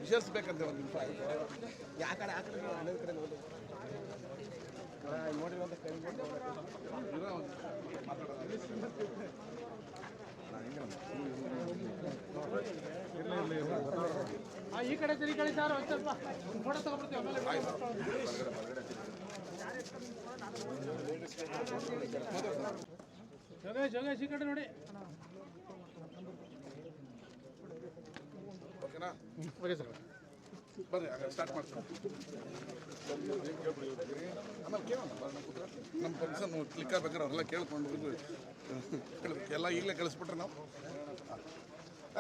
Whistles ಬೇಕಂತೆ ಒಂದು ನಿಮಿಷ ಯಾ ಕಡೆ ಆ ಕಡೆ ಇನ್ನೊಂದು ಕಡೆ ನೋಡಿ ನೋಡಿರುವಂಥ ಕೈ ಈ ಕಡೆ ಸರ್ ಒಂದು ಸ್ವಲ್ಪ ಫೋಟೋ ತಗೊಬಿಡ್ತೀವಿ ಜೋಗೇಶ್ ಈ ಕಡೆ ನೋಡಿ ಓಕೆನಾ ಓಕೆ ಸರ್ ಬರ್ರಿ ಸ್ಟಾರ್ಟ್ ಮಾಡ್ತೀನಿ ಆಮೇಲೆ ಕೇಳೋಣ ನಮ್ಮ ಫಂಕ್ಷನ್ ಕ್ಲಿಕ್ ಆಗ್ಬೇಕಾದ್ರೆ ಅವರೆಲ್ಲ ಕೇಳ್ಕೊಂಡು ಎಲ್ಲ ಈಗಲೇ ಕಳಿಸ್ಬಿಟ್ರೆ ನಾವು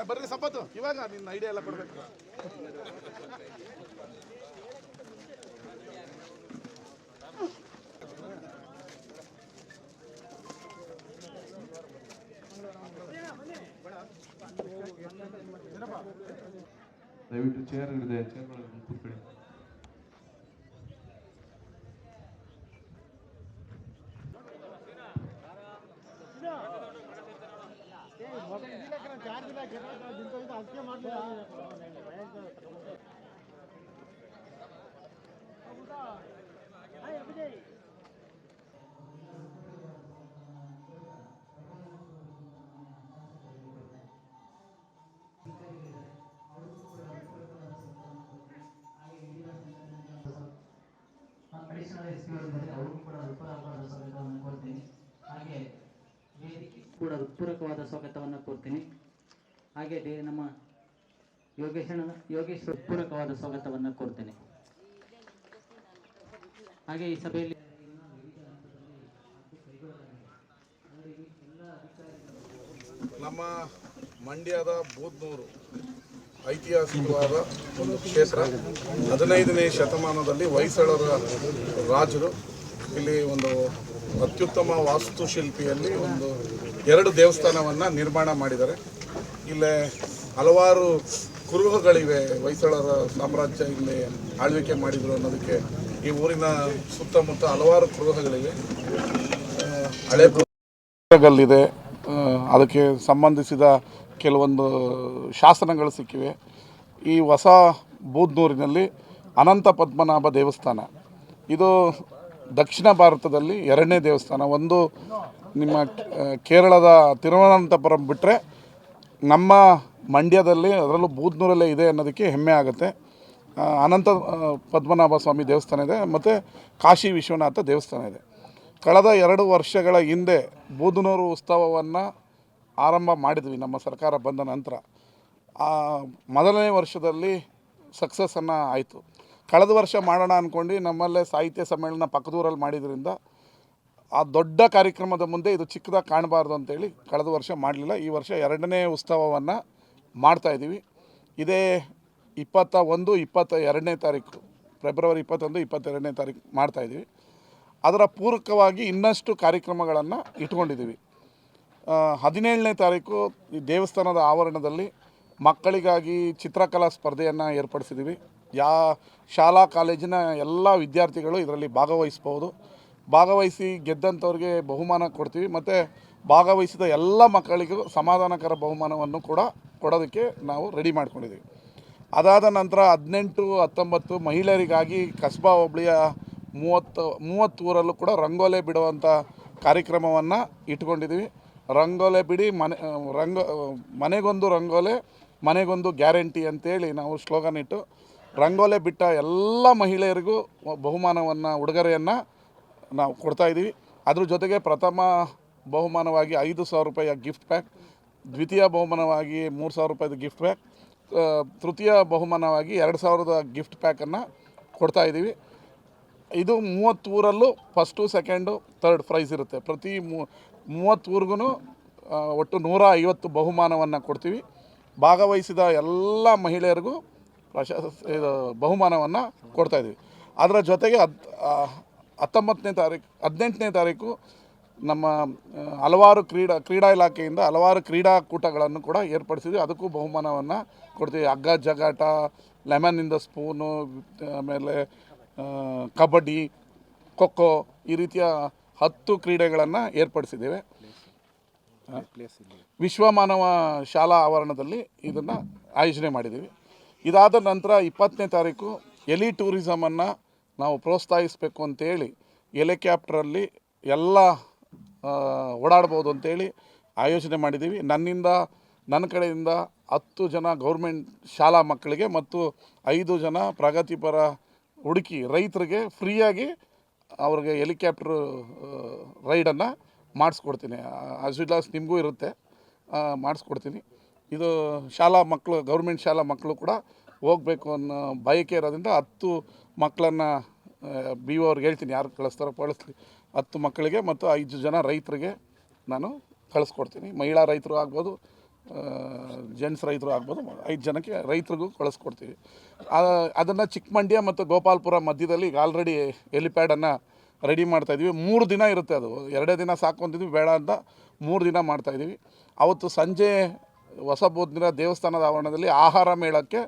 ಬರ್ರಿ ಸಂಪತ್ತು ಇವಾಗ ನಿನ್ನ ಐಡಿಯಾ ಎಲ್ಲ ಕೊಡಬೇಕು ದಯವಿಟ್ಟು ಚೇರ್ ಇದೆ ಚೇರ್ ಒಳಗೆ ಕೂತ್ಕೊಳ್ಳಿ. ಕೂಡ ಪೂರಕವಾದ ಸ್ವಾಗತವನ್ನು ಕೋರ್ತೀನಿ. ಹಾಗೆ ನಮ್ಮ ಯೋಗೇಶ್ ಪೂರಕವಾದ ಸ್ವಾಗತವನ್ನು ಕೋರ್ತೇನೆ. ಹಾಗೆ ಈ ಸಭೆಯಲ್ಲಿ ನಮ್ಮ ಮಂಡ್ಯದ ಬೂದ್ನೂರು ಐತಿಹಾಸಿಕವಾದ ಒಂದು ಕ್ಷೇತ್ರ. 15ನೇ ಶತಮಾನದಲ್ಲಿ ಹೊಯ್ಸಳರ ರಾಜರು ಇಲ್ಲಿ ಒಂದು ಅತ್ಯುತ್ತಮ ವಾಸ್ತುಶಿಲ್ಪಿಯಲ್ಲಿ ಒಂದು 2 ದೇವಸ್ಥಾನವನ್ನು ನಿರ್ಮಾಣ ಮಾಡಿದ್ದಾರೆ. ಇಲ್ಲೇ ಹಲವಾರು ಕುರುಹುಗಳಿವೆ. ಹೊಯ್ಸಳರ ಸಾಮ್ರಾಜ್ಯ ಇಲ್ಲಿ ಆಳ್ವಿಕೆ ಮಾಡಿದರು ಅನ್ನೋದಕ್ಕೆ ಈ ಊರಿನ ಸುತ್ತಮುತ್ತ ಹಲವಾರು ಕುರುಹುಗಳಿವೆ. ಹಳೆ ಕುರುಹುಗಳಿದೆ, ಅದಕ್ಕೆ ಸಂಬಂಧಿಸಿದ ಕೆಲವೊಂದು ಶಾಸನಗಳು ಸಿಕ್ಕಿವೆ. ಈ ಹೊಸ ಬೂದ್ನೂರಿನಲ್ಲಿ ಅನಂತ ಪದ್ಮನಾಭ ದೇವಸ್ಥಾನ, ಇದು ದಕ್ಷಿಣ ಭಾರತದಲ್ಲಿ 2ನೇ ದೇವಸ್ಥಾನ. ಒಂದು ನಿಮ್ಮ ಕೇರಳದ ತಿರುವನಂತಪುರಂ ಬಿಟ್ಟರೆ ನಮ್ಮ ಮಂಡ್ಯದಲ್ಲಿ, ಅದರಲ್ಲೂ ಬೂದ್ನೂರಲ್ಲೇ ಇದೆ ಅನ್ನೋದಕ್ಕೆ ಹೆಮ್ಮೆ ಆಗುತ್ತೆ. ಅನಂತ ಪದ್ಮನಾಭ ಸ್ವಾಮಿ ದೇವಸ್ಥಾನ ಇದೆ ಮತ್ತು ಕಾಶಿ ವಿಶ್ವನಾಥ ದೇವಸ್ಥಾನ ಇದೆ. ಕಳೆದ 2 ವರ್ಷಗಳ ಹಿಂದೆ ಬೂದ್ನೂರು ಉತ್ಸವವನ್ನು ಆರಂಭ ಮಾಡಿದ್ವಿ ನಮ್ಮ ಸರ್ಕಾರ ಬಂದ ನಂತರ. ಮೊದಲನೇ ವರ್ಷದಲ್ಲಿ ಸಕ್ಸಸ್ಸನ್ನು ಆಯಿತು. ಕಳೆದ ವರ್ಷ ಮಾಡೋಣ ಅಂದ್ಕೊಂಡು ನಮ್ಮಲ್ಲೇ ಸಾಹಿತ್ಯ ಸಮ್ಮೇಳನ ಪಕ್ಕದೂರಲ್ಲಿ ಮಾಡಿದ್ರಿಂದ ಆ ದೊಡ್ಡ ಕಾರ್ಯಕ್ರಮದ ಮುಂದೆ ಇದು ಚಿಕ್ಕದಾಗಿ ಕಾಣಬಾರ್ದು ಅಂತೇಳಿ ಕಳೆದ ವರ್ಷ ಮಾಡಲಿಲ್ಲ. ಈ ವರ್ಷ 2ನೇ ಉತ್ಸವವನ್ನು ಮಾಡ್ತಾಯಿದ್ದೀವಿ. ಇದೇ 21, 22ನೇ ತಾರೀಕು, ಫೆಬ್ರವರಿ 21, 22ನೇ ತಾರೀಕು ಮಾಡ್ತಾಯಿದ್ದೀವಿ. ಅದರ ಪೂರಕವಾಗಿ ಇನ್ನಷ್ಟು ಕಾರ್ಯಕ್ರಮಗಳನ್ನು ಇಟ್ಕೊಂಡಿದ್ದೀವಿ. 17ನೇ ತಾರೀಕು ಈ ದೇವಸ್ಥಾನದ ಆವರಣದಲ್ಲಿ ಮಕ್ಕಳಿಗಾಗಿ ಚಿತ್ರಕಲಾ ಸ್ಪರ್ಧೆಯನ್ನು ಏರ್ಪಡಿಸಿದ್ದೀವಿ. ಶಾಲಾ ಕಾಲೇಜಿನ ಎಲ್ಲ ವಿದ್ಯಾರ್ಥಿಗಳು ಇದರಲ್ಲಿ ಭಾಗವಹಿಸ್ಬೋದು. ಭಾಗವಹಿಸಿ ಗೆದ್ದಂಥವ್ರಿಗೆ ಬಹುಮಾನ ಕೊಡ್ತೀವಿ ಮತ್ತು ಭಾಗವಹಿಸಿದ ಎಲ್ಲ ಮಕ್ಕಳಿಗೂ ಸಮಾಧಾನಕರ ಬಹುಮಾನವನ್ನು ಕೂಡ ಕೊಡೋದಕ್ಕೆ ನಾವು ರೆಡಿ ಮಾಡ್ಕೊಂಡಿದ್ದೀವಿ. ಅದಾದ ನಂತರ 18, 19 ಮಹಿಳೆಯರಿಗಾಗಿ ಕಸ್ಬಾ ಹೋಬಳಿಯ 30 ಊರಲ್ಲೂ ಕೂಡ ರಂಗೋಲೆ ಬಿಡುವಂಥ ಕಾರ್ಯಕ್ರಮವನ್ನು ಇಟ್ಕೊಂಡಿದ್ದೀವಿ. ರಂಗೋಲೆ ಬಿಡಿ ಮನೆಗೊಂದು ರಂಗೋಲೆ ಮನೆಗೊಂದು ಗ್ಯಾರಂಟಿ ಅಂತೇಳಿ ನಾವು ಸ್ಲೋಗನ್ ಇಟ್ಟು ರಂಗೋಲೆ ಬಿಟ್ಟ ಎಲ್ಲ ಮಹಿಳೆಯರಿಗೂ ಬಹುಮಾನವನ್ನು, ಉಡುಗೊರೆಯನ್ನು ನಾವು ಕೊಡ್ತಾಯಿದ್ದೀವಿ. ಅದ್ರ ಜೊತೆಗೆ ಪ್ರಥಮ ಬಹುಮಾನವಾಗಿ 5,000 ರೂಪಾಯಿಯ ಗಿಫ್ಟ್ ಪ್ಯಾಕ್, ದ್ವಿತೀಯ ಬಹುಮಾನವಾಗಿ 3,000 ರೂಪಾಯಿದ ಗಿಫ್ಟ್ ಪ್ಯಾಕ್, ತೃತೀಯ ಬಹುಮಾನವಾಗಿ 2,000ದ ಗಿಫ್ಟ್ ಪ್ಯಾಕನ್ನು ಕೊಡ್ತಾಯಿದ್ದೀವಿ. ಇದು 30 ಊರಲ್ಲೂ ಫಸ್ಟು, ಸೆಕೆಂಡು, ಥರ್ಡ್ ಪ್ರೈಸ್ ಇರುತ್ತೆ. ಪ್ರತಿ 30 ಊರಿಗೂ ಒಟ್ಟು 150 ಬಹುಮಾನವನ್ನು ಕೊಡ್ತೀವಿ. ಭಾಗವಹಿಸಿದ ಎಲ್ಲ ಮಹಿಳೆಯರಿಗೂ ಬಹುಮಾನವನ್ನು ಕೊಡ್ತಾಯಿದ್ದೀವಿ. ಅದರ ಜೊತೆಗೆ 18ನೇ ತಾರೀಕು ನಮ್ಮ ಹಲವಾರು ಕ್ರೀಡಾ ಇಲಾಖೆಯಿಂದ ಹಲವಾರು ಕ್ರೀಡಾಕೂಟಗಳನ್ನು ಕೂಡ ಏರ್ಪಡಿಸಿದ್ವಿ. ಅದಕ್ಕೂ ಬಹುಮಾನವನ್ನು ಕೊಡ್ತೀವಿ. ಹಗ್ಗ ಜಗಾಟ, ಲೆಮನ್ ಇನ್ ದ ಸ್ಪೂನು, ಆಮೇಲೆ ಕಬಡ್ಡಿ, ಖೋ ಖೋ, ಈ ರೀತಿಯ 10 ಕ್ರೀಡೆಗಳನ್ನು ಏರ್ಪಡಿಸಿದ್ದೇವೆ. ವಿಶ್ವಮಾನವ ಶಾಲಾ ಆವರಣದಲ್ಲಿ ಇದನ್ನು ಆಯೋಜನೆ ಮಾಡಿದ್ದೀವಿ. ಇದಾದ ನಂತರ 20ನೇ ತಾರೀಕು ಎಲಿ ಟೂರಿಸಮನ್ನು ನಾವು ಪ್ರೋತ್ಸಾಹಿಸಬೇಕು ಅಂತೇಳಿ ಹೆಲಿಕ್ಯಾಪ್ಟ್ರಲ್ಲಿ ಎಲ್ಲ ಓಡಾಡ್ಬೋದು ಅಂತೇಳಿ ಆಯೋಜನೆ ಮಾಡಿದ್ದೀವಿ. ನನ್ನ ಕಡೆಯಿಂದ 10 ಜನ ಗೌರ್ಮೆಂಟ್ ಶಾಲಾ ಮಕ್ಕಳಿಗೆ ಮತ್ತು 5 ಜನ ಪ್ರಗತಿಪರ ಹುಡುಕಿ ರೈತರಿಗೆ ಫ್ರೀಯಾಗಿ ಅವ್ರಿಗೆ ಹೆಲಿಕ್ಯಾಪ್ಟ್ರ್ ರೈಡನ್ನು ಮಾಡಿಸ್ಕೊಡ್ತೀನಿ. ಅಸ್ ನಿಮಗೂ ಇರುತ್ತೆ, ಮಾಡಿಸ್ಕೊಡ್ತೀನಿ. ಇದು ಶಾಲಾ ಮಕ್ಕಳು, ಗೌರ್ಮೆಂಟ್ ಶಾಲಾ ಮಕ್ಕಳು ಕೂಡ ಹೋಗಬೇಕು ಅನ್ನೋ ಬಯಕೆ ಇರೋದ್ರಿಂದ 10 ಮಕ್ಕಳನ್ನು ಬಿ ಒ ಅವ್ರಿಗೆ ಹೇಳ್ತೀನಿ, ಯಾರು ಕಳಿಸ್ತಾರೋ ಕಳಿಸ್ಲಿ. 10 ಮಕ್ಕಳಿಗೆ ಮತ್ತು 5 ಜನ ರೈತರಿಗೆ ನಾನು ಕಳಿಸ್ಕೊಡ್ತೀನಿ. ಮಹಿಳಾ ರೈತರು ಆಗ್ಬೋದು, ಜೆಂಟ್ಸ್ ರೈತರು ಆಗ್ಬೋದು, 5 ಜನಕ್ಕೆ ರೈತರಿಗೂ ಕಳಿಸ್ಕೊಡ್ತೀವಿ. ಅದನ್ನು ಚಿಕ್ಕಮಂಡ್ಯ ಮತ್ತು ಗೋಪಾಲ್ಪುರ ಮಧ್ಯದಲ್ಲಿ ಈಗ ಆಲ್ರೆಡಿ ಹೆಲಿಪ್ಯಾಡನ್ನು ರೆಡಿ ಮಾಡ್ತಾಯಿದ್ದೀವಿ. 3 ದಿನ ಇರುತ್ತೆ, ಅದು 2 ದಿನ ಸಾಕು ಅಂತಿದ್ವಿ, ಬೇಡ ಅಂತ 3 ದಿನ ಮಾಡ್ತಾಯಿದ್ದೀವಿ. ಅವತ್ತು ಸಂಜೆ ಹೊಸಬೋಧನ ದೇವಸ್ಥಾನದ ಆವರಣದಲ್ಲಿ ಆಹಾರ ಮೇಳಕ್ಕೆ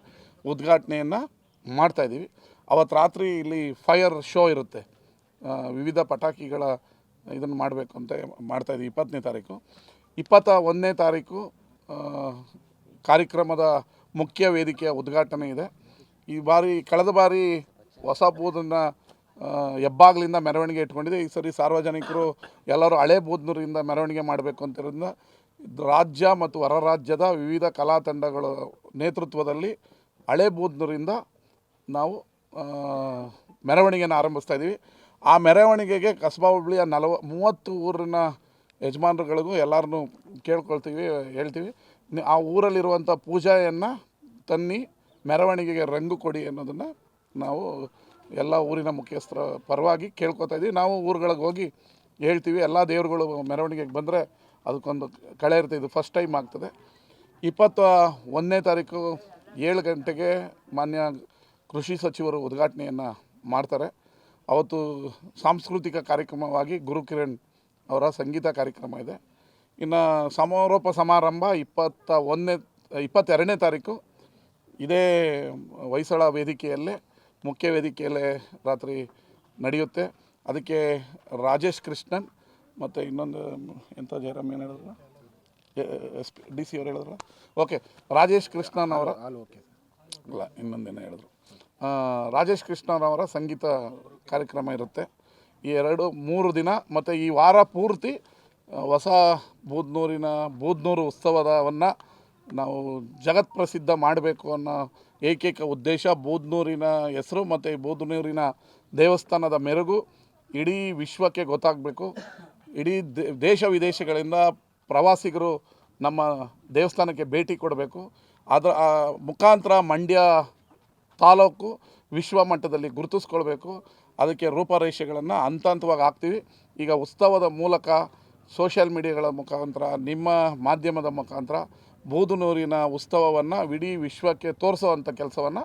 ಉದ್ಘಾಟನೆಯನ್ನು ಮಾಡ್ತಾಯಿದ್ದೀವಿ. ಅವತ್ತು ರಾತ್ರಿ ಇಲ್ಲಿ ಫೈರ್ ಶೋ ಇರುತ್ತೆ, ವಿವಿಧ ಪಟಾಕಿಗಳ ಇದನ್ನು ಮಾಡಬೇಕು ಅಂತ ಮಾಡ್ತಾಯಿದ್ದೀವಿ. 20ನೇ ತಾರೀಕು. 21ನೇ ತಾರೀಕು ಕಾರ್ಯಕ್ರಮದ ಮುಖ್ಯ ವೇದಿಕೆಯ ಉದ್ಘಾಟನೆ ಇದೆ. ಈ ಬಾರಿ ಕಳೆದ ಬಾರಿ ಹೊಸಬೋಧನ ಹೆಬ್ಬಾಗ್ಲಿಂದ ಮೆರವಣಿಗೆ ಇಟ್ಕೊಂಡಿದೆ. ಈ ಸರಿ ಸಾರ್ವಜನಿಕರು ಎಲ್ಲರೂ ಹಳೆ ಬೂದ್ನೂರಿಂದ ಮೆರವಣಿಗೆ ಮಾಡಬೇಕು ಅಂತಿರೋದ್ರಿಂದ ರಾಜ್ಯ ಮತ್ತು ಹೊರ ರಾಜ್ಯದ ವಿವಿಧ ಕಲಾ ತಂಡಗಳ ನೇತೃತ್ವದಲ್ಲಿ ಹಳೆ ಬೂದ್ನೂರಿಂದ ನಾವು ಮೆರವಣಿಗೆಯನ್ನು ಆರಂಭಿಸ್ತಾ ಇದ್ದೀವಿ. ಆ ಮೆರವಣಿಗೆಗೆ ಕಸಬಾ ಹೋಬಳಿಯ 30 ಊರಿನ ಯಜಮಾನರುಗಳಿಗೂ ಎಲ್ಲರನ್ನೂ ಕೇಳ್ಕೊಳ್ತೀವಿ, ಹೇಳ್ತೀವಿ, ಆ ಊರಲ್ಲಿರುವಂಥ ಪೂಜೆಯನ್ನು ತನ್ನಿ ಮೆರವಣಿಗೆಗೆ ರಂಗು ಕೊಡಿ ಅನ್ನೋದನ್ನು ನಾವು ಎಲ್ಲ ಊರಿನ ಮುಖ್ಯಸ್ಥರ ಪರವಾಗಿ ಕೇಳ್ಕೊತಾ ಇದ್ದೀವಿ. ನಾವು ಊರುಗಳಿಗೆ ಹೋಗಿ ಹೇಳ್ತೀವಿ, ಎಲ್ಲ ದೇವರುಗಳು ಮೆರವಣಿಗೆಗೆ ಬಂದರೆ ಅದಕ್ಕೊಂದು ಕಳೆ ಇರುತ್ತೆ. ಇದು ಫಸ್ಟ್ ಟೈಮ್ ಆಗ್ತದೆ. 21ನೇ ತಾರೀಕು 7 ಗಂಟೆಗೆ ಮಾನ್ಯ ಕೃಷಿ ಸಚಿವರು ಉದ್ಘಾಟನೆಯನ್ನು ಮಾಡ್ತಾರೆ. ಅವತ್ತು ಸಾಂಸ್ಕೃತಿಕ ಕಾರ್ಯಕ್ರಮವಾಗಿ ಗುರುಕಿರಣ್ ಅವರ ಸಂಗೀತ ಕಾರ್ಯಕ್ರಮ ಇದೆ. ಇನ್ನು ಸಮಾರೋಪ ಸಮಾರಂಭ 22ನೇ ತಾರೀಕು ಇದೇ ಹೊಯ್ಸಳ ವೇದಿಕೆಯಲ್ಲೇ, ಮುಖ್ಯ ವೇದಿಕೆಯಲ್ಲೇ ರಾತ್ರಿ ನಡೆಯುತ್ತೆ. ಅದಕ್ಕೆ ರಾಜೇಶ್ ಕೃಷ್ಣನ್ ಮತ್ತು ಇನ್ನೊಂದು ಎಂಥ ಜಯರಾಮ್ ಏನು ಹೇಳಿದ್ರು, ಡಿ ಸಿ ಅವ್ರು ಹೇಳಿದ್ರು, ಓಕೆ, ರಾಜೇಶ್ ಕೃಷ್ಣನ್ ಅವರ ಅಲ್ಲ ಇನ್ನೊಂದೇನೋ ಹೇಳಿದ್ರು, ರಾಜೇಶ್ ಕೃಷ್ಣನ್ ಅವರ ಸಂಗೀತ ಕಾರ್ಯಕ್ರಮ ಇರುತ್ತೆ. ಈ 3 ದಿನ ಮತ್ತು ಈ ವಾರ ಪೂರ್ತಿ ಹೊಸ ಬೂದ್ನೂರು ಉತ್ಸವವನ್ನು ನಾವು ಜಗತ್ ಪ್ರಸಿದ್ಧ ಮಾಡಬೇಕು ಅನ್ನೋ ಏಕೈಕ ಉದ್ದೇಶ. ಬೂದ್ನೂರಿನ ಹೆಸರು ಮತ್ತು ಈ ಬೂದ್ನೂರಿನ ದೇವಸ್ಥಾನದ ಮೆರುಗು ಇಡೀ ವಿಶ್ವಕ್ಕೆ ಗೊತ್ತಾಗಬೇಕು. ಇಡೀ ದೇಶ ವಿದೇಶಗಳಿಂದ ಪ್ರವಾಸಿಗರು ನಮ್ಮ ದೇವಸ್ಥಾನಕ್ಕೆ ಭೇಟಿ ಕೊಡಬೇಕು. ಅದರ ಮುಖಾಂತರ ಮಂಡ್ಯ ತಾಲೂಕು ವಿಶ್ವ ಮಟ್ಟದಲ್ಲಿ ಗುರುತಿಸ್ಕೊಳ್ಬೇಕು. ಅದಕ್ಕೆ ರೂಪರೇಷೆಗಳನ್ನು ಹಂತವಾಗಿ ಹಾಕ್ತೀವಿ. ಈಗ ಉತ್ಸವದ ಮೂಲಕ ಸೋಷಿಯಲ್ ಮೀಡಿಯಾಗಳ ಮುಖಾಂತರ, ನಿಮ್ಮ ಮಾಧ್ಯಮದ ಮುಖಾಂತರ ಬೂದನೂರಿನ ಉತ್ಸವವನ್ನು ಇಡೀ ವಿಶ್ವಕ್ಕೆ ತೋರಿಸೋವಂಥ ಕೆಲಸವನ್ನು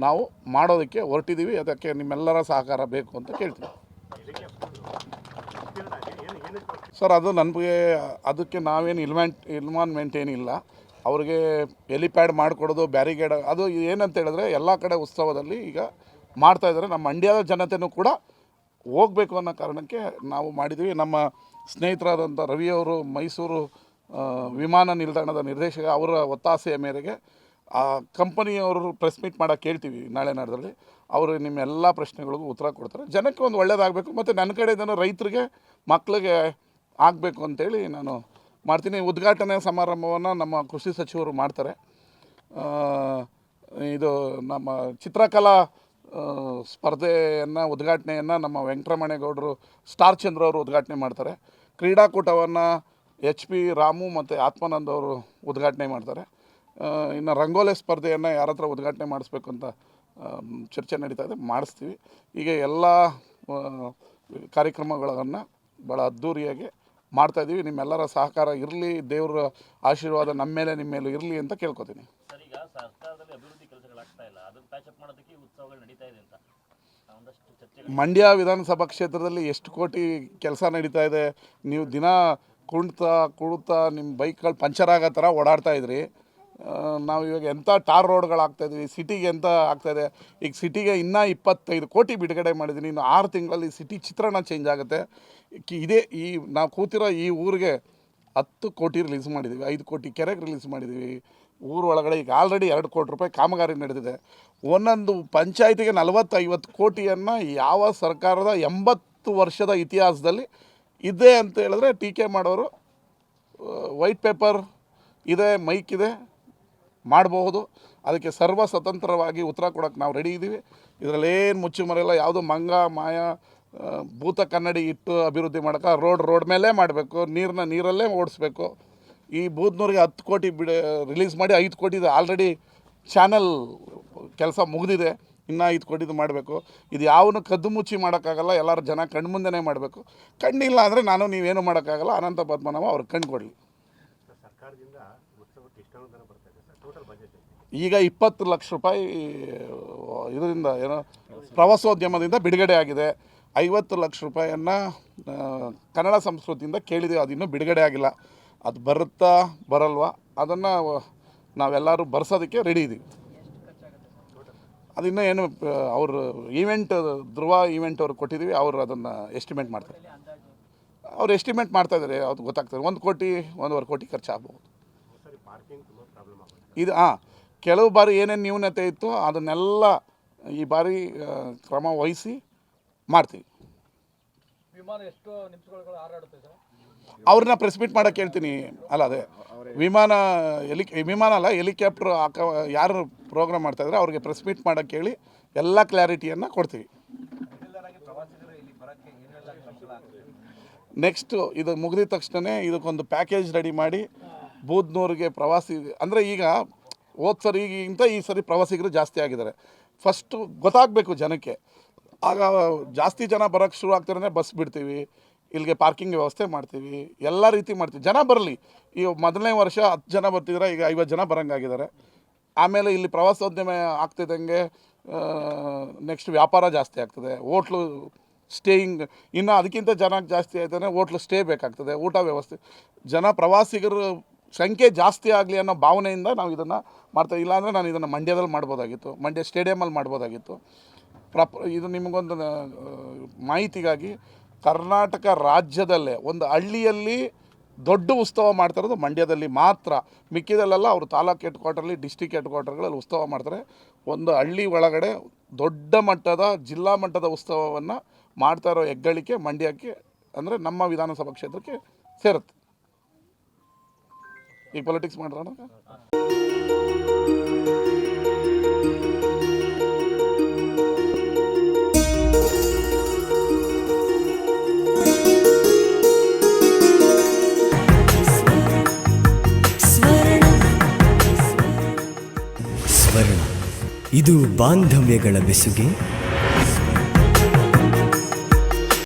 ನಾವು ಮಾಡೋದಕ್ಕೆ ಹೊರಟಿದ್ದೀವಿ. ಅದಕ್ಕೆ ನಿಮ್ಮೆಲ್ಲರ ಸಹಕಾರ ಬೇಕು ಅಂತ ಕೇಳ್ತೀವಿ. ಸರ್, ಅದು ನನಗೆ ಅದಕ್ಕೆ ನಾವೇನು ಇನ್ವಾಲ್ವ್ಮೆಂಟ್ ಏನಿಲ್ಲ. ಅವ್ರಿಗೆ ಹೆಲಿಪ್ಯಾಡ್ ಮಾಡಿಕೊಡೋದು, ಬ್ಯಾರಿಗೇಡ್, ಅದು ಏನಂತ ಹೇಳಿದ್ರೆ ಎಲ್ಲ ಕಡೆ ಉತ್ಸವದಲ್ಲಿ ಈಗ ಮಾಡ್ತಾಯಿದ್ದಾರೆ. ನಮ್ಮ ಮಂಡ್ಯದ ಜನತೆಯೂ ಕೂಡ ಹೋಗಬೇಕು ಅನ್ನೋ ಕಾರಣಕ್ಕೆ ನಾವು ಮಾಡಿದ್ದೀವಿ. ನಮ್ಮ ಸ್ನೇಹಿತರಾದಂಥ ರವಿಯವರು ಮೈಸೂರು ವಿಮಾನ ನಿಲ್ದಾಣದ ನಿರ್ದೇಶಕ, ಅವರ ಒತ್ತಾಸೆಯ ಮೇರೆಗೆ ಆ ಕಂಪನಿಯವರು ಪ್ರೆಸ್ ಮೀಟ್ ಮಾಡೋಕ್ಕೆ ಕೇಳ್ತೀವಿ ನಾಳೆ ನಾಡ್ದಲ್ಲಿ. ಅವರು ನಿಮ್ಮೆಲ್ಲ ಪ್ರಶ್ನೆಗಳಿಗೂ ಉತ್ತರ ಕೊಡ್ತಾರೆ. ಜನಕ್ಕೆ ಒಂದು ಒಳ್ಳೆಯದಾಗಬೇಕು ಮತ್ತು ನನ್ನ ಕಡೆಯಿಂದ ರೈತರಿಗೆ, ಮಕ್ಕಳಿಗೆ ಆಗಬೇಕು ಅಂತೇಳಿ ನಾನು ಮಾಡ್ತೀನಿ. ಉದ್ಘಾಟನೆ ಸಮಾರಂಭವನ್ನು ನಮ್ಮ ಕೃಷಿ ಸಚಿವರು ಮಾಡ್ತಾರೆ. ಇದು ನಮ್ಮ ಚಿತ್ರಕಲಾ ಸ್ಪರ್ಧೆಯನ್ನು ಉದ್ಘಾಟನೆಯನ್ನು ನಮ್ಮ ವೆಂಕಟರಮಣೇಗೌಡರು, ಸ್ಟಾರ್ ಚಂದ್ರ ಅವರು ಉದ್ಘಾಟನೆ ಮಾಡ್ತಾರೆ. ಕ್ರೀಡಾಕೂಟವನ್ನು HP ರಾಮು ಮತ್ತು ಆತ್ಮಾನಂದ್ ಅವರು ಉದ್ಘಾಟನೆ ಮಾಡ್ತಾರೆ. ಇನ್ನು ರಂಗೋಲಿ ಸ್ಪರ್ಧೆಯನ್ನು ಯಾರ ಹತ್ರ ಉದ್ಘಾಟನೆ ಮಾಡಿಸ್ಬೇಕು ಅಂತ ಚರ್ಚೆ ನಡೀತಾ ಇದೆ, ಮಾಡಿಸ್ತೀವಿ. ಹೀಗೆ ಎಲ್ಲ ಕಾರ್ಯಕ್ರಮಗಳನ್ನು ಭಾಳ ಅದ್ಧೂರಿಯಾಗಿ ಮಾಡ್ತಾಯಿದ್ದೀವಿ. ನಿಮ್ಮೆಲ್ಲರ ಸಹಕಾರ ಇರಲಿ, ದೇವರ ಆಶೀರ್ವಾದ ನಮ್ಮ ಮೇಲೆ ನಿಮ್ಮ ಮೇಲೂ ಇರಲಿ ಅಂತ ಕೇಳ್ಕೊತೀನಿ. ಮಂಡ್ಯ ವಿಧಾನಸಭಾ ಕ್ಷೇತ್ರದಲ್ಲಿ ಎಷ್ಟು ಕೋಟಿ ಕೆಲಸ ನಡೀತಾ ಇದೆ. ನೀವು ದಿನ ಕುಡ್ತಾ ನಿಮ್ಮ ಬೈಕ್ಗಳು ಪಂಚರ್ ಆಗೋ ಥರ ಓಡಾಡ್ತಾ ಇದ್ರಿ. ನಾವು ಇವಾಗ ಎಂಥ ಟಾರ್ ರೋಡ್ಗಳಾಗ್ತಾಯಿದ್ವಿ, ಸಿಟಿಗೆ ಎಂಥ ಆಗ್ತಾಯಿದೆ. ಈಗ ಸಿಟಿಗೆ ಇನ್ನೂ 25 ಕೋಟಿ ಬಿಡುಗಡೆ ಮಾಡಿದ್ದೀನಿ. ಇನ್ನು 6 ತಿಂಗಳಲ್ಲಿ ಸಿಟಿ ಚಿತ್ರಣ ಚೇಂಜ್ ಆಗುತ್ತೆ. ಈ ನಾವು ಕೂತಿರೋ ಈ ಊರಿಗೆ 10 ಕೋಟಿ ರಿಲೀಸ್ ಮಾಡಿದ್ದೀವಿ, 5 ಕೋಟಿ ಕೆರೆಗೆ ರಿಲೀಸ್ ಮಾಡಿದ್ದೀವಿ. ಊರ ಒಳಗಡೆ ಈಗ ಆಲ್ರೆಡಿ 2 ಕೋಟಿ ರೂಪಾಯಿ ಕಾಮಗಾರಿ ನಡೆದಿದೆ. ಒಂದೊಂದು ಪಂಚಾಯತಿಗೆ 40-50 ಕೋಟಿಯನ್ನು ಯಾವ ಸರ್ಕಾರದ 80 ವರ್ಷದ ಇತಿಹಾಸದಲ್ಲಿ ಇದೆ ಅಂತ ಹೇಳಿದ್ರೆ ಟೀಕೆ ಮಾಡೋರು. ವೈಟ್ ಪೇಪರ್ ಇದೆ, ಮೈಕ್ ಇದೆ, ಮಾಡಬಹುದು. ಅದಕ್ಕೆ ಸರ್ವ ಸ್ವತಂತ್ರವಾಗಿ ಉತ್ತರ ಕೊಡೋಕ್ಕೆ ನಾವು ರೆಡಿ ಇದ್ದೀವಿ. ಇದರಲ್ಲೇನು ಮುಚ್ಚುಮರೆಲ್ಲ, ಯಾವುದು ಮಂಗ ಮಾಯ ಭೂತ ಕನ್ನಡಿ ಇಟ್ಟು ಅಭಿವೃದ್ಧಿ ಮಾಡೋಕ್ಕೆ ರೋಡ್ ಮೇಲೆ ಮಾಡಬೇಕು, ನೀರಲ್ಲೇ ಓಡಿಸ್ಬೇಕು. ಈ ಬೂದ್ನೂರಿಗೆ 10 ಕೋಟಿ ರಿಲೀಸ್ ಮಾಡಿ 5 ಕೋಟಿದು ಆಲ್ರೆಡಿ ಚಾನಲ್ ಕೆಲಸ ಮುಗಿದಿದೆ, ಇನ್ನೂ 5 ಕೋಟಿದು ಮಾಡಬೇಕು. ಇದು ಯಾವನು ಕದ್ದು ಮುಚ್ಚಿ ಮಾಡೋಕ್ಕಾಗಲ್ಲ, ಎಲ್ಲರೂ ಜನ ಕಣ್ಮುಂದೆನೇ ಮಾಡಬೇಕು. ಕಣ್ಣಿಲ್ಲ ಅಂದರೆ ನೀವೇನು ಮಾಡೋಕ್ಕಾಗಲ್ಲ. ಅನಂತ ಪದ್ಮನಾಭ ಅವ್ರಿಗೆ ಕಣ್ಣು ಕೊಡಲಿ. ಈಗ 20 ಲಕ್ಷ ರೂಪಾಯಿ ಇದರಿಂದ ಏನೋ ಪ್ರವಾಸೋದ್ಯಮದಿಂದ ಬಿಡುಗಡೆ ಆಗಿದೆ. 50 ಲಕ್ಷ ರೂಪಾಯಿಯನ್ನು ಕನ್ನಡ ಸಂಸ್ಕೃತಿಯಿಂದ ಕೇಳಿದ್ದೀವಿ, ಅದು ಇನ್ನೂ ಬಿಡುಗಡೆ ಆಗಿಲ್ಲ. ಅದು ಬರುತ್ತಾ ಬರಲ್ವಾ ಅದನ್ನು ನಾವೆಲ್ಲರೂ ಬರ್ಸೋದಕ್ಕೆ ರೆಡಿ ಇದ್ದೀವಿ. ಅದಿನ್ನೂ ಏನು ಅವರು ಈವೆಂಟ್ ಧ್ರುವ ಈವೆಂಟ್ ಅವ್ರಿಗೆ ಕೊಟ್ಟಿದ್ದೀವಿ, ಅವರು ಅದನ್ನು ಎಸ್ಟಿಮೇಟ್ ಮಾಡ್ತಾರೆ. ಅವ್ರು ಎಸ್ಟಿಮೇಟ್ ಮಾಡ್ತಾಯಿದ್ದಾರೆ, ಅದು ಗೊತ್ತಾಗ್ತದೆ. 1 ಕೋಟಿ 1.5 ಕೋಟಿ ಖರ್ಚಾಗ್ಬೋದು. ಇದು ಕೆಲವು ಬಾರಿ ಏನೇನು ನ್ಯೂನತೆ ಇತ್ತು ಅದನ್ನೆಲ್ಲ ಈ ಬಾರಿ ಕ್ರಮ ವಹಿಸಿ ಮಾಡ್ತೀವಿ. ಅವ್ರನ್ನ ಪ್ರೆಸ್ ಮೀಟ್ ಮಾಡೋಕ್ಕೆ ಹೇಳ್ತೀನಿ. ಅಲ್ಲ, ಅದೇ ವಿಮಾನ ಅಲ್ಲ, ಹೆಲಿಕಾಪ್ಟರ್ ಯಾರು ಪ್ರೋಗ್ರಾಮ್ ಮಾಡ್ತಾಯಿದ್ರೆ ಅವ್ರಿಗೆ ಪ್ರೆಸ್ ಮೀಟ್ ಮಾಡೋಕ್ಕೆ ಹೇಳಿ ಎಲ್ಲ ಕ್ಲಾರಿಟಿಯನ್ನು ಕೊಡ್ತೀವಿ. ನೆಕ್ಸ್ಟು ಇದು ಮುಗಿದ ತಕ್ಷಣ ಇದಕ್ಕೊಂದು ಪ್ಯಾಕೇಜ್ ರೆಡಿ ಮಾಡಿ ಬೂದ್ನೂರಿಗೆ ಪ್ರವಾಸಿ, ಅಂದರೆ ಈಗ ಹೋದ ಸರಿಗಿಂತ ಈ ಸರಿ ಪ್ರವಾಸಿಗರು ಜಾಸ್ತಿ ಆಗಿದ್ದಾರೆ. ಫಸ್ಟು ಗೊತ್ತಾಗಬೇಕು ಜನಕ್ಕೆ. ಆಗ ಜಾಸ್ತಿ ಜನ ಬರೋಕ್ಕೆ ಶುರು ಆಗ್ತಾರೆ, ಬಸ್ ಬಿಡ್ತೀವಿ, ಇಲ್ಲಿಗೆ ಪಾರ್ಕಿಂಗ್ ವ್ಯವಸ್ಥೆ ಮಾಡ್ತೀವಿ, ಎಲ್ಲ ರೀತಿ ಮಾಡ್ತೀವಿ. ಜನ ಬರಲಿ. ಈಗ ಮೊದಲನೇ ವರ್ಷ 10 ಜನ ಬರ್ತಿದ್ರೆ ಈಗ 50 ಜನ ಬರೋಂಗಾಗಿದ್ದಾರೆ. ಆಮೇಲೆ ಇಲ್ಲಿ ಪ್ರವಾಸೋದ್ಯಮ ಆಗ್ತಿದ್ದಂಗೆ ನೆಕ್ಸ್ಟ್ ವ್ಯಾಪಾರ ಜಾಸ್ತಿ ಆಗ್ತದೆ, ಹೋಟ್ಲು ಸ್ಟೇಯಿಂಗ್ ಇನ್ನು ಅದಕ್ಕಿಂತ ಜನ ಜಾಸ್ತಿ ಆಯ್ತಾನೆ ಹೋಟ್ಲು ಸ್ಟೇ ಬೇಕಾಗ್ತದೆ, ಊಟ ವ್ಯವಸ್ಥೆ. ಪ್ರವಾಸಿಗರ ಸಂಖ್ಯೆ ಜಾಸ್ತಿ ಆಗಲಿ ಅನ್ನೋ ಭಾವನೆಯಿಂದ ನಾವು ಇದನ್ನು ಮಾಡ್ತಾ. ಇಲ್ಲಾಂದರೆ ನಾನು ಇದನ್ನು ಮಂಡ್ಯದಲ್ಲಿ ಮಾಡ್ಬೋದಾಗಿತ್ತು, ಮಂಡ್ಯ ಸ್ಟೇಡಿಯಮಲ್ಲಿ ಮಾಡ್ಬೋದಾಗಿತ್ತು. ಇದು ನಿಮಗೊಂದು ಮಾಹಿತಿಗಾಗಿ, ಕರ್ನಾಟಕ ರಾಜ್ಯದಲ್ಲೇ ಒಂದು ಹಳ್ಳಿಯಲ್ಲಿ ದೊಡ್ಡ ಉತ್ಸವ ಮಾಡ್ತಿರೋದು ಮಂಡ್ಯದಲ್ಲಿ ಮಾತ್ರ. ಮಿಕ್ಕಿದಲ್ಲೆಲ್ಲ ಅವರು ತಾಲೂಕು ಹೆಡ್ ಕ್ವಾರ್ಟರ್ಲಿ, ಡಿಸ್ಟಿಕ್ ಹೆಡ್ ಕ್ವಾರ್ಟರ್ಗಳಲ್ಲಿ ಉತ್ಸವ ಮಾಡ್ತಾರೆ. ಒಂದು ಹಳ್ಳಿ ಒಳಗಡೆ ದೊಡ್ಡ ಮಟ್ಟದ ಜಿಲ್ಲಾ ಮಟ್ಟದ ಉತ್ಸವವನ್ನು ಮಾಡ್ತಾ ಇರೋ ಹೆಗ್ಗಳಿಕೆ ಮಂಡ್ಯಕ್ಕೆ, ಅಂದರೆ ನಮ್ಮ ವಿಧಾನಸಭಾ ಕ್ಷೇತ್ರಕ್ಕೆ ಸೇರುತ್ತೆ. ಈಗ ಪೊಲಿಟಿಕ್ಸ್ ಮಾಡೋಣ. ಸ್ವರ್ಣ, ಇದು ಬಾಂಧವ್ಯಗಳ ಬೆಸುಗೆ.